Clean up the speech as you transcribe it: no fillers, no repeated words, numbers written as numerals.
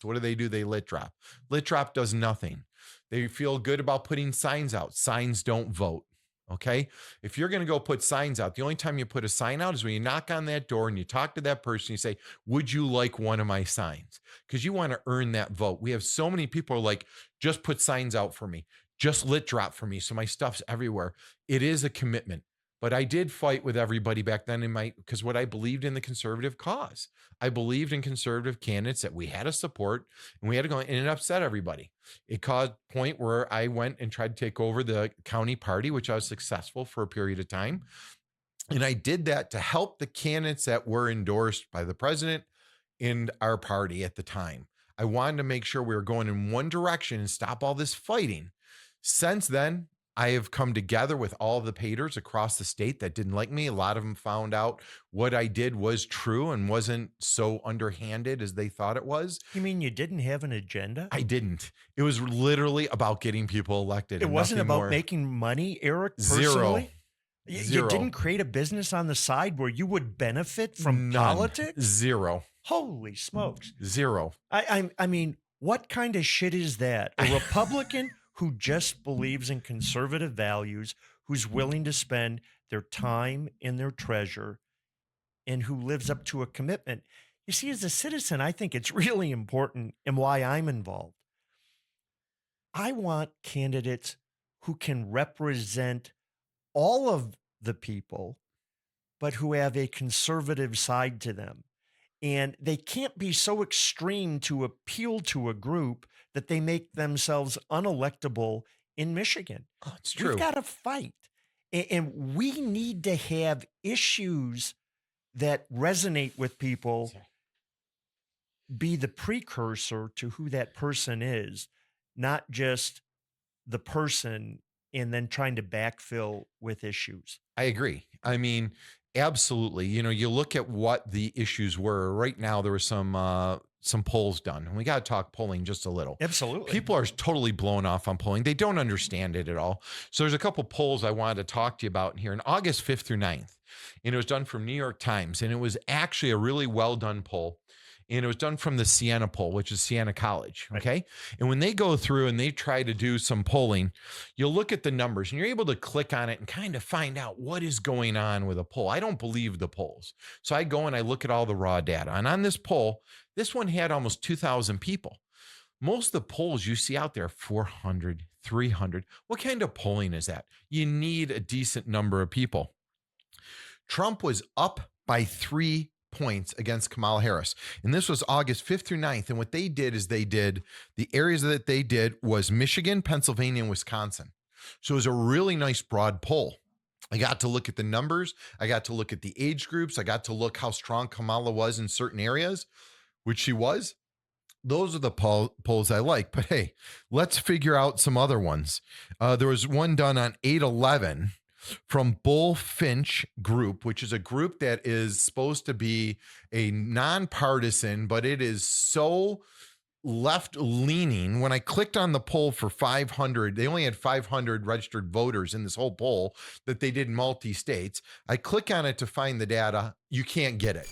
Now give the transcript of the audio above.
So what do? They lit drop. Lit drop does nothing. They feel good about putting signs out. Signs don't vote. Okay. If you're going to go put signs out, the only time you put a sign out is when you knock on that door and you talk to that person. You say, would you like one of my signs? Because you want to earn that vote. We have so many people are like, just put signs out for me. Just lit drop for me. So my stuff's everywhere. It is a commitment. But I did fight with everybody back then because what I believed in the conservative cause. I believed in conservative candidates that we had to support and we had to go, and it upset everybody. It caused a point where I went and tried to take over the county party, which I was successful for a period of time. And I did that to help the candidates that were endorsed by the president and our party at the time. I wanted to make sure we were going in one direction and stop all this fighting. Since then, I have come together with all the haters across the state that didn't like me. A lot of them found out what I did was true and wasn't so underhanded as they thought it was. You mean you didn't have an agenda? I didn't. It was literally about getting people elected. It wasn't about making money, Eric, personally? Zero. You didn't create a business on the side where you would benefit from politics? Zero. Holy smokes. Zero. I mean, what kind of shit is that? A Republican who just believes in conservative values, who's willing to spend their time and their treasure, and who lives up to a commitment. You see, as a citizen, I think it's really important, and why I'm involved. I want candidates who can represent all of the people, but who have a conservative side to them. And they can't be so extreme to appeal to a group that they make themselves unelectable in Michigan. Oh, it's true. We've got to fight. And we need to have issues that resonate with people, be the precursor to who that person is, not just the person and then trying to backfill with issues. I agree. I mean, absolutely. You know, you look at what the issues were right now. There was some polls done, and we got to talk polling just a little. Absolutely. People are totally blown off on polling. They don't understand it at all. So there's a couple polls I wanted to talk to you about here in August 5th through 9th. And it was done from New York Times, and it was actually a really well done poll. And it was done from the Siena poll, which is Siena College. Okay. Right. And when they go through and they try to do some polling, you'll look at the numbers and you're able to click on it and kind of find out what is going on with a poll. I don't believe the polls. So I go and I look at all the raw data. And on this poll, this one had almost 2,000 people. Most of the polls you see out there, 400, 300. What kind of polling is that? You need a decent number of people. Trump was up by 3 points against Kamala Harris. And this was August 5th through 9th. And what they did is the areas that they did was Michigan, Pennsylvania, and Wisconsin. So it was a really nice broad poll. I got to look at the numbers. I got to look at the age groups. I got to look how strong Kamala was in certain areas, which she was. Those are the polls I like. But hey, let's figure out some other ones. There was one done on 8/11 from Bullfinch Group, which is a group that is supposed to be a nonpartisan, but it is so left-leaning. When I clicked on the poll for 500, they only had 500 registered voters in this whole poll that they did multi-states. I click on it to find the data. You can't get it.